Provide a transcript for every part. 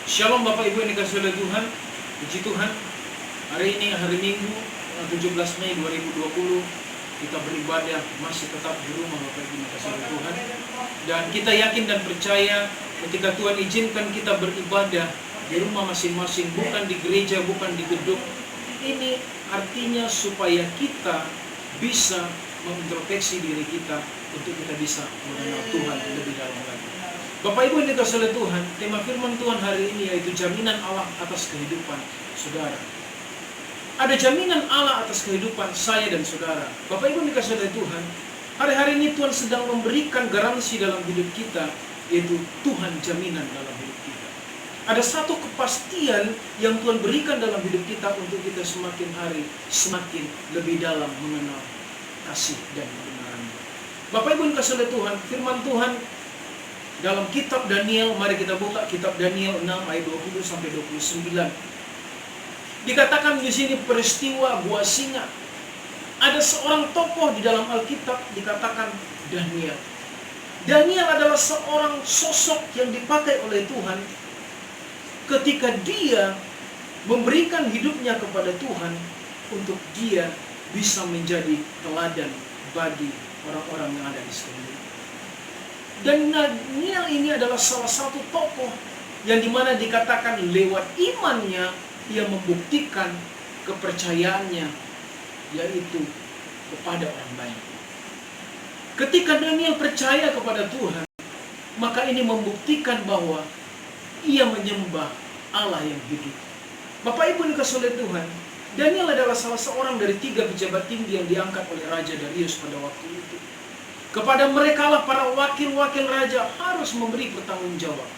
Shalom Bapak Ibu yang dikasihi oleh Tuhan. Puji Tuhan, hari ini hari Minggu 17 Mei 2020 kita beribadah masih tetap di rumah Bapak Ibu yang dikasihi oleh Tuhan. Dan kita yakin dan percaya ketika Tuhan izinkan kita beribadah di rumah masing-masing, bukan di gereja, bukan di gedung, ini artinya supaya kita bisa mengintrospeksi diri kita untuk kita bisa mengenal Tuhan lebih dalam lagi. Bapak Ibu yang dikasihi oleh Tuhan, tema firman Tuhan hari ini yaitu jaminan Allah atas kehidupan saudara. Ada jaminan Allah atas kehidupan saya dan saudara. Bapak Ibu yang dikasihi oleh Tuhan, hari-hari ini Tuhan sedang memberikan garansi dalam hidup kita, yaitu Tuhan jaminan dalam hidup kita. Ada satu kepastian yang Tuhan berikan dalam hidup kita untuk kita semakin hari semakin lebih dalam mengenal kasih dan kebenaran. Bapak Ibu yang dikasihi oleh Tuhan, firman Tuhan dalam kitab Daniel, mari kita buka kitab Daniel 6 ayat 20 sampai 29. Dikatakan di sini peristiwa buah singa. Ada seorang tokoh di dalam Alkitab dikatakan Daniel. Daniel adalah seorang sosok yang dipakai oleh Tuhan ketika dia memberikan hidupnya kepada Tuhan untuk dia bisa menjadi teladan bagi orang-orang yang ada di sekeliling. Dan Daniel ini adalah salah satu tokoh yang dimana dikatakan lewat imannya ia membuktikan kepercayaannya, yaitu kepada orang lain. Ketika Daniel percaya kepada Tuhan, maka ini membuktikan bahwa ia menyembah Allah yang hidup. Bapak Ibu yang dikasihi oleh Tuhan, Daniel adalah salah seorang dari 3 pejabat tinggi yang diangkat oleh Raja Darius pada waktu itu. Kepada mereka lah para wakil-wakil raja harus memberi pertanggungjawab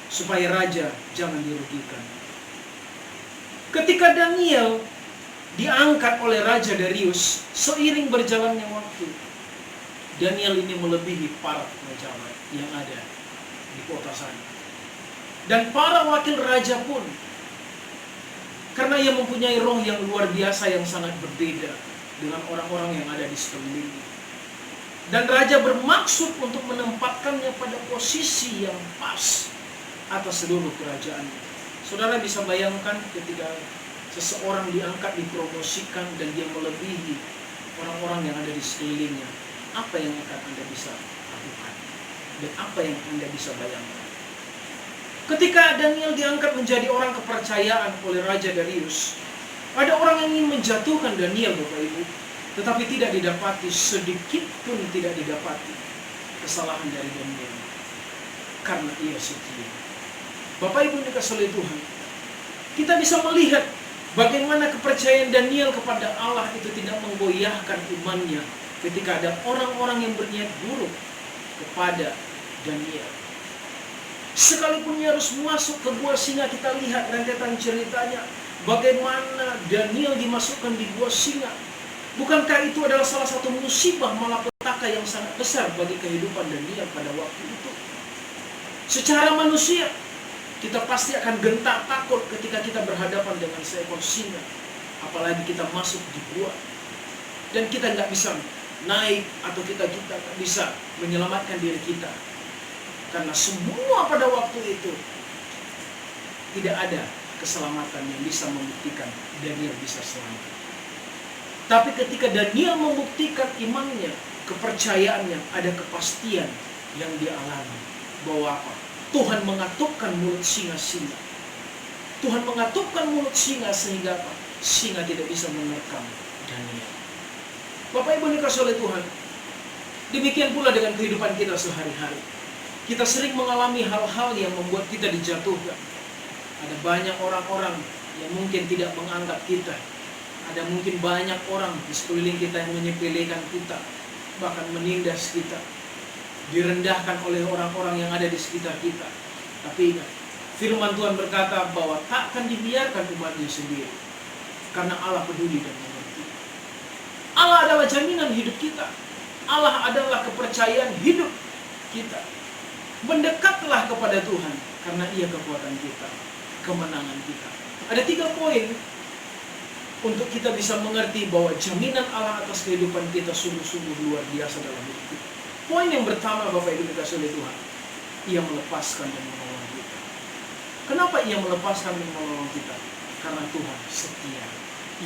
supaya raja jangan dirugikan. Ketika Daniel diangkat oleh Raja Darius, seiring berjalannya waktu, Daniel ini melebihi para pejabat yang ada di kota sana. Dan para wakil raja pun, karena ia mempunyai roh yang luar biasa yang sangat berbeda dengan orang-orang yang ada di sekelilingnya. Dan raja bermaksud untuk menempatkannya pada posisi yang pas atas seluruh kerajaannya. Saudara bisa bayangkan ketika seseorang diangkat, dipromosikan, dan dia melebihi orang-orang yang ada di sekelilingnya, apa yang akan Anda bisa lakukan? Dan apa yang Anda bisa bayangkan? Ketika Daniel diangkat menjadi orang kepercayaan oleh Raja Darius, ada orang yang ingin menjatuhkan Daniel, Bapak Ibu. Tetapi tidak didapati, sedikit pun tidak didapati kesalahan dari Daniel, karena ia setia. Bapak Ibu dikasihi oleh Tuhan, kita bisa melihat bagaimana kepercayaan Daniel kepada Allah itu tidak menggoyahkan imannya ketika ada orang-orang yang berniat buruk kepada Daniel. Sekalipun ia harus masuk ke gua singa, kita lihat rentetan ceritanya bagaimana Daniel dimasukkan di gua singa. Bukankah itu adalah salah satu musibah malapetaka yang sangat besar bagi kehidupan Daniel pada waktu itu? Secara manusia, kita pasti akan gentar takut ketika kita berhadapan dengan seekor singa. Apalagi kita masuk di gua. Dan kita nggak bisa naik atau kita nggak bisa menyelamatkan diri kita. Karena semua pada waktu itu tidak ada keselamatan yang bisa membuktikan Daniel bisa selamat. Tapi ketika Daniel membuktikan imannya, kepercayaannya, ada kepastian yang dia alami. Bahwa apa? Tuhan mengatupkan mulut singa-singa. Tuhan mengatupkan mulut singa sehingga apa? Singa tidak bisa menerkam Daniel. Bapak Ibu dikasihi oleh Tuhan, demikian pula dengan kehidupan kita sehari-hari. Kita sering mengalami hal-hal yang membuat kita dijatuhkan. Ada banyak orang-orang yang mungkin tidak menganggap kita. Ada mungkin banyak orang di sekeliling kita yang menyepelekan kita, bahkan menindas kita, direndahkan oleh orang-orang yang ada di sekitar kita. Tapi ingat, firman Tuhan berkata bahwa takkan dibiarkan umatnya sendiri, karena Allah peduli dan mengerti. Allah adalah jaminan hidup kita. Allah adalah kepercayaan hidup kita. Mendekatlah kepada Tuhan, karena Ia kekuatan kita, kemenangan kita. Ada 3 poin untuk kita bisa mengerti bahwa jaminan Allah atas kehidupan kita sungguh-sungguh luar biasa dalam hidup kita. Poin yang pertama, Bapak Ibu dikasihi oleh Tuhan, Ia melepaskan dan menolong kita. Kenapa ia melepaskan dan menolong kita? Karena Tuhan setia.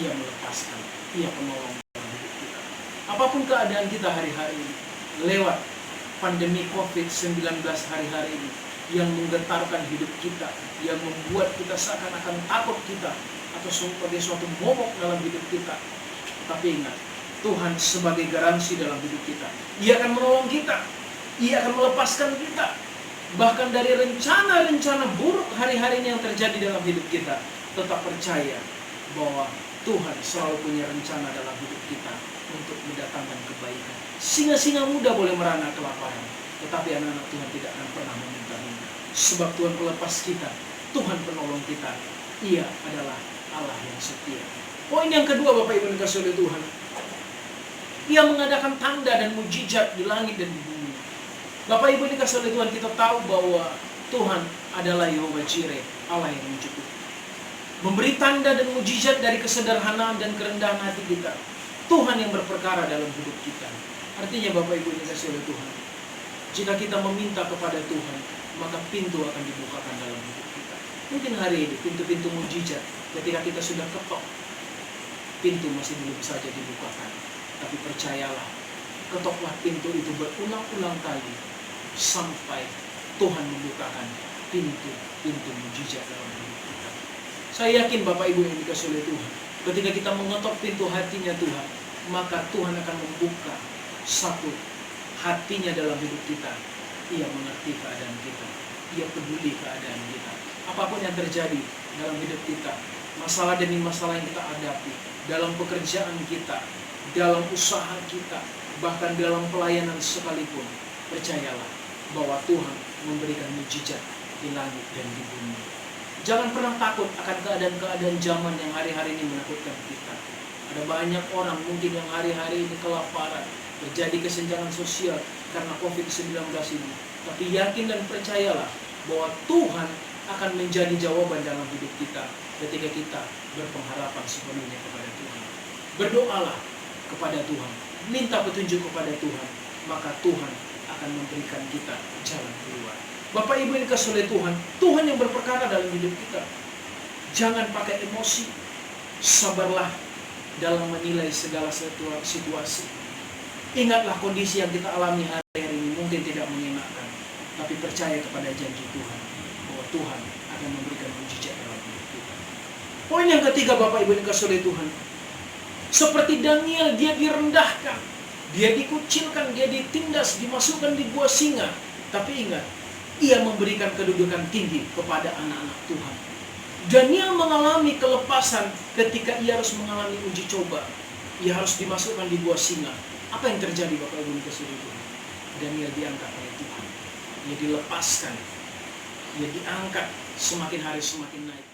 Ia melepaskan, ia penolong dalam hidup kita. Apapun keadaan kita hari-hari ini, lewat pandemi COVID-19 hari-hari ini, yang menggetarkan hidup kita, yang membuat kita seakan-akan takut kita, atau sebagai suatu momok dalam hidup kita. Tapi ingat, Tuhan sebagai garansi dalam hidup kita. Ia akan menolong kita, ia akan melepaskan kita. Bahkan dari rencana-rencana buruk hari-hari ini yang terjadi dalam hidup kita, tetap percaya bahwa Tuhan selalu punya rencana dalam hidup kita untuk mendatangkan kebaikan. Singa-singa muda boleh merana kelaparan, tetapi anak-anak Tuhan tidak akan pernah meminta-minta. Sebab Tuhan pelepas kita, Tuhan penolong kita. Ia adalah Allah yang setia. Poin yang kedua, Bapak Ibu yang dikasihi oleh Tuhan, ia mengadakan tanda dan mujizat di langit dan di bumi. Bapak Ibu dikasihi oleh Tuhan, kita tahu bahwa Tuhan adalah Yehova Jireh, Allah yang mencukupi. Memberi tanda dan mujizat dari kesederhanaan dan kerendahan hati kita. Tuhan yang berperkara dalam hidup kita. Artinya Bapak Ibu dikasihi oleh Tuhan, jika kita meminta kepada Tuhan, maka pintu akan dibukakan dalam hidup kita. Mungkin hari ini pintu-pintu mujizat, ketika kita sudah ketok, pintu masih belum saja dibukakan. Tapi percayalah, ketoklah pintu itu berulang-ulang kali sampai Tuhan membukakan pintu-pintu mujizat dalam hidup kita. Saya yakin Bapak Ibu yang dikasihi oleh Tuhan, ketika kita mengetok pintu hatinya Tuhan, maka Tuhan akan membuka satu hatinya dalam hidup kita. Ia mengerti keadaan kita, ia peduli keadaan kita. Apapun yang terjadi dalam hidup kita, masalah demi masalah yang kita hadapi, dalam pekerjaan kita, dalam usaha kita, bahkan dalam pelayanan sekalipun, percayalah bahwa Tuhan memberikan mujizat di langit dan di bumi. Jangan pernah takut akan keadaan-keadaan zaman yang hari-hari ini menakutkan kita. Ada banyak orang mungkin yang hari-hari ini kelaparan, terjadi kesenjangan sosial karena COVID-19 ini. Tapi yakin dan percayalah bahwa Tuhan akan menjadi jawaban dalam hidup kita ketika kita berpengharapan sepenuhnya kepada Tuhan. Berdoalah kepada Tuhan, minta petunjuk kepada Tuhan, maka Tuhan akan memberikan kita jalan keluar. Bapak Ibu yang dikasihi oleh Tuhan, Tuhan yang berperkara dalam hidup kita. Jangan pakai emosi, sabarlah dalam menilai segala situasi. Ingatlah kondisi yang kita alami hari-hari ini mungkin tidak menyenangkan, tapi percaya kepada janji Tuhan bahwa Tuhan akan memberikan mujizat dalam hidup kita. Poin yang ketiga, Bapak Ibu yang dikasihi oleh Tuhan, seperti Daniel, dia direndahkan, dia dikucilkan, dia ditindas, dimasukkan di gua singa. Tapi ingat, ia memberikan kedudukan tinggi kepada anak-anak Tuhan. Daniel mengalami kelepasan ketika ia harus mengalami uji coba. Ia harus dimasukkan di gua singa. Apa yang terjadi, Bapak Ibu dikasihi Tuhan? Daniel diangkat oleh Tuhan. Ia dilepaskan. Ia diangkat, semakin hari semakin naik.